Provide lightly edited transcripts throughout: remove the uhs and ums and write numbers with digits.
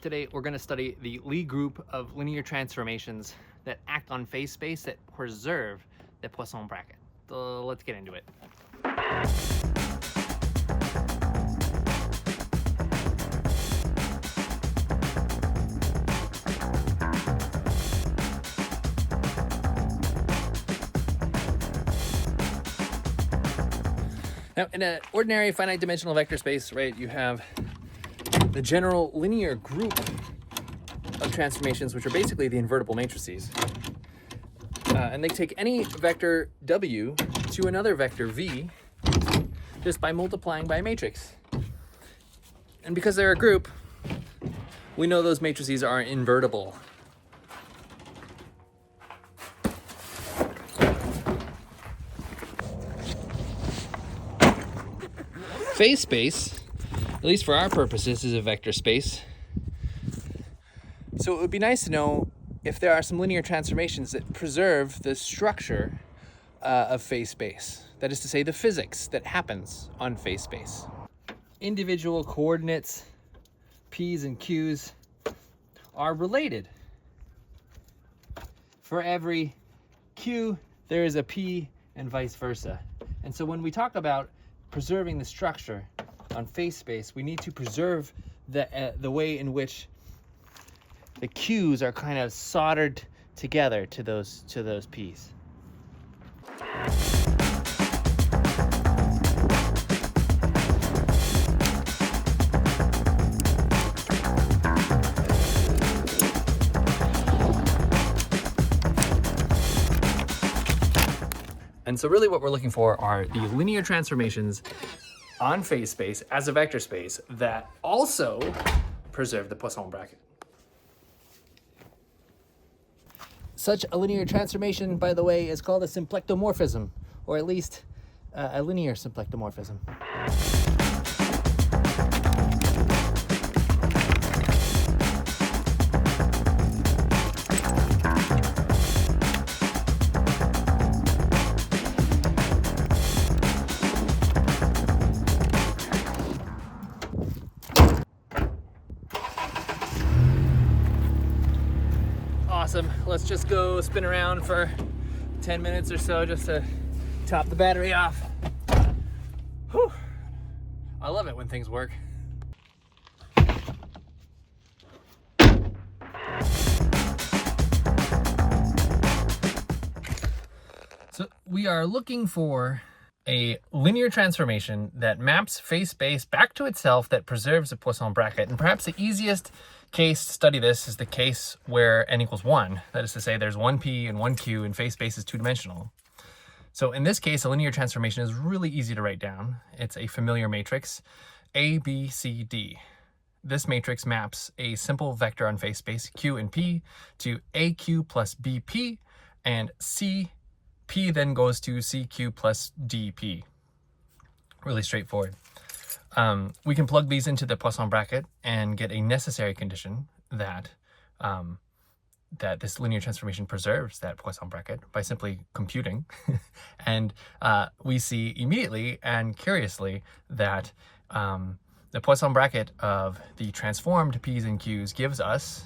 Today we're going to study the Lie group of linear transformations that act on phase space that preserve the Poisson bracket. So let's get into it. Now, in an ordinary finite dimensional vector space, right, you have the general linear group of transformations, which are basically the invertible matrices. And they take any vector W to another vector V just by multiplying by a matrix. And because they're a group, we know those matrices are invertible. Phase space, at least for our purposes, is a vector space. So it would be nice to know if there are some linear transformations that preserve the structure of phase space. That is to say, the physics that happens on phase space. Individual coordinates, P's and Q's, are related. For every Q, there is a P and vice versa. And so when we talk about preserving the structure on phase space, we need to preserve the way in which the Q's are kind of soldered together to those P's. And so really what we're looking for are the linear transformations on phase space as a vector space that also preserve the Poisson bracket. Such a linear transformation, by the way, is called a symplectomorphism, or at least a linear symplectomorphism. Awesome. Let's just go spin around for 10 minutes or so just to top the battery off. Whew. I love it when things work. So we are looking for a linear transformation that maps phase space back to itself that preserves the Poisson bracket. And perhaps the easiest case to study this is the case where n equals 1. That is to say, there's one P and one Q and phase space is two-dimensional. So in this case, a linear transformation is really easy to write down. It's a familiar matrix, A, B, C, D. This matrix maps a simple vector on phase space, Q and P, to AQ plus BP, and P then goes to CQ plus DP. Really straightforward. We can plug these into the Poisson bracket and get a necessary condition that that this linear transformation preserves that Poisson bracket by simply computing. And we see immediately and curiously that the Poisson bracket of the transformed P's and Q's gives us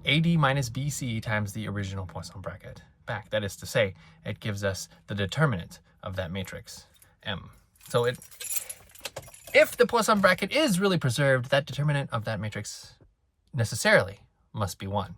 AD minus BC times the original Poisson bracket back. That is to say, it gives us the determinant of that matrix, M. So if the Poisson bracket is really preserved, that determinant of that matrix necessarily must be 1.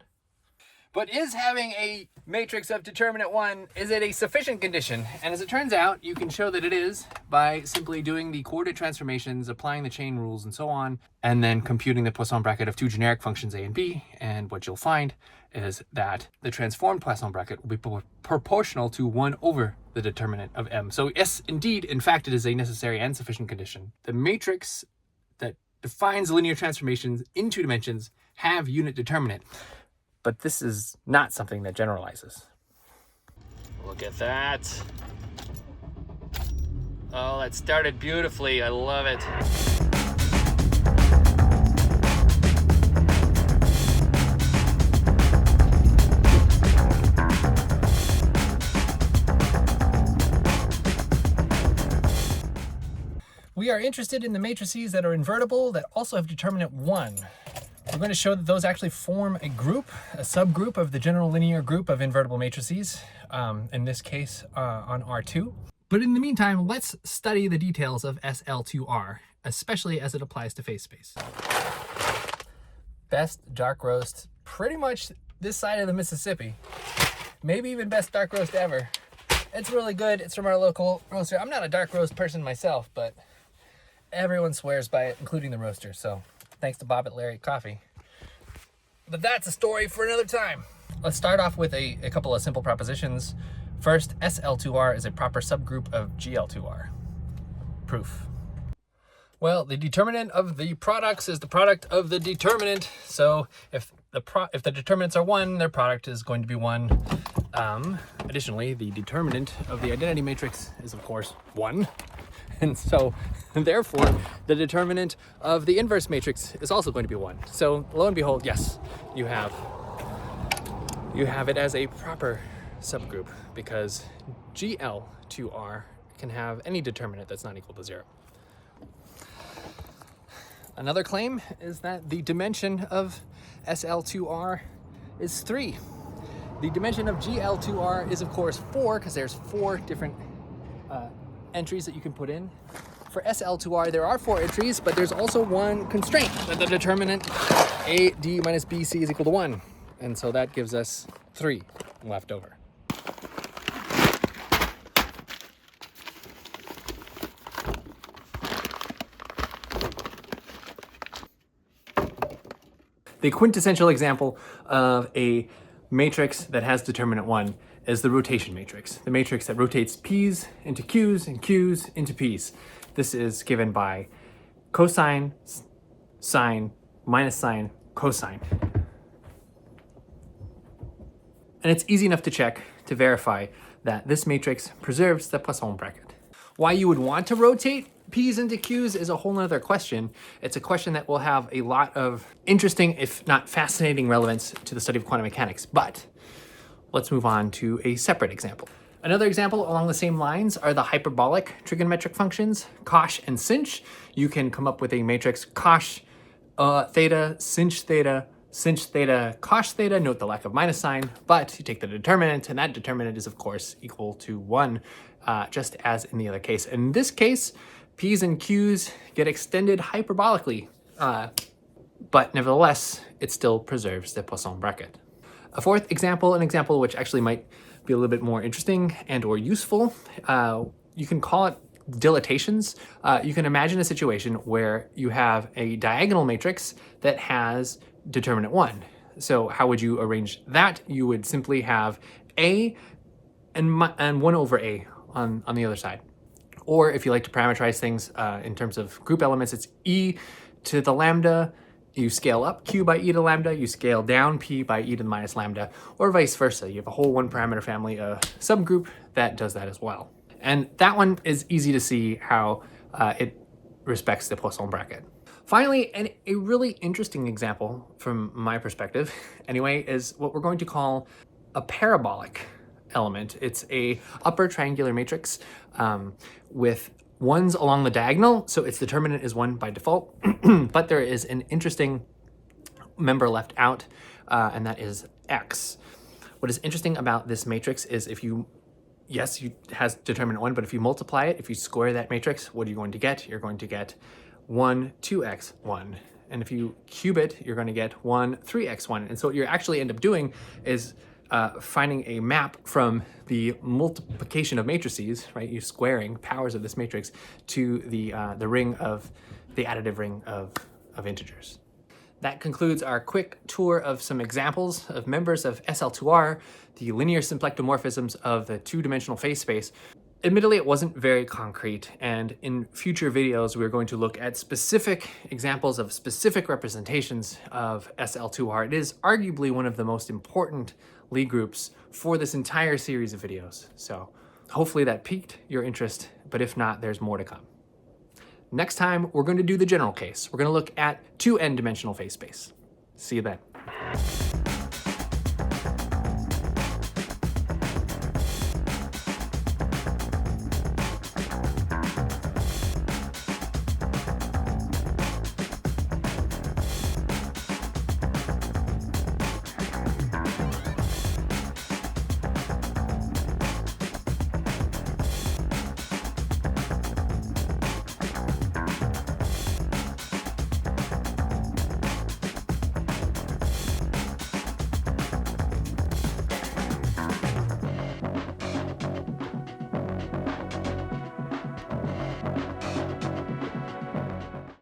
But is having a matrix of determinant 1, is it a sufficient condition? And as it turns out, you can show that it is by simply doing the coordinate transformations, applying the chain rules and so on, and then computing the Poisson bracket of two generic functions A and B. And what you'll find is that the transformed Poisson bracket will be proportional to 1 over the determinant of M. So yes, indeed, in fact, it is a necessary and sufficient condition. The matrix that defines linear transformations in 2 dimensions have unit determinant. But this is not something that generalizes. Look at that. Oh, that started beautifully. I love it. We are interested in the matrices that are invertible that also have determinant 1. we're going to show that those actually form a group, a subgroup of the general linear group of invertible matrices, in this case on R2. But in the meantime, let's study the details of SL2R, especially as it applies to phase space. Best dark roast pretty much this side of the Mississippi. Maybe even best dark roast ever. It's really good. It's from our local roaster. I'm not a dark roast person myself, but everyone swears by it, including the roaster. So thanks to Bob at Larry Coffee. But that's a story for another time. Let's start off with a couple of simple propositions. First, SL2R is a proper subgroup of GL2R. Proof. Well, the determinant of the products is the product of the determinant. So if the determinants are 1, their product is going to be 1. Additionally, the determinant of the identity matrix is, of course, 1. And so, therefore, the determinant of the inverse matrix is also going to be 1. So, lo and behold, yes, you have it as a proper subgroup because GL2R can have any determinant that's not equal to 0. Another claim is that the dimension of SL2R is 3. The dimension of GL2R is, of course, 4 because there's 4 different entries that you can put in. For SL2R, there are 4 entries, but there's also one constraint that the determinant AD minus BC is equal to 1. And so that gives us 3 left over. The quintessential example of a matrix that has determinant 1 is the rotation matrix, the matrix that rotates p's into q's and q's into p's. This is given by cosine, sine, minus sine, cosine. And it's easy enough to check to verify that this matrix preserves the Poisson bracket. Why you would want to rotate p's into q's is a whole nother question. It's a question that will have a lot of interesting, if not fascinating, relevance to the study of quantum mechanics. But let's move on to a separate example. Another example along the same lines are the hyperbolic trigonometric functions, cosh and sinh. You can come up with a matrix cosh theta, sinh theta, cosh theta. Note the lack of minus sign, but you take the determinant, and that determinant is, of course, equal to 1, just as in the other case. In this case, p's and q's get extended hyperbolically, but nevertheless, it still preserves the Poisson bracket. A fourth example, an example which actually might be a little bit more interesting and or useful, you can call it dilatations. You can imagine a situation where you have a diagonal matrix that has determinant 1. So how would you arrange that? You would simply have A and 1 over A on the other side. Or if you like to parameterize things in terms of group elements, it's E to the lambda, you scale up Q by E to the lambda, you scale down P by E to the minus lambda, or vice versa. You have a whole 1 parameter family subgroup that does that as well. And that one is easy to see how it respects the Poisson bracket. Finally, a really interesting example from my perspective, anyway, is what we're going to call a parabolic element. It's a upper triangular matrix with 1s along the diagonal, so its determinant is 1 by default, but there is an interesting member left out, and that is x. What is interesting about this matrix is if you, yes, it has determinant 1, but if you multiply it, if you square that matrix, what are you going to get? You're going to get 1, 2x, 1. And if you cube it, you're going to get 1, 3x, 1. And so what you actually end up doing is finding a map from the multiplication of matrices, right? You squaring powers of this matrix to the ring of the additive ring of integers. That concludes our quick tour of some examples of members of SL2R, the linear symplectomorphisms of the 2-dimensional phase space. Admittedly, it wasn't very concrete, and in future videos, we're going to look at specific examples of specific representations of SL2R. It is arguably one of the most important Lie groups for this entire series of videos. So hopefully that piqued your interest, but if not, there's more to come. Next time, we're going to do the general case. We're going to look at 2n-dimensional phase space. See you then.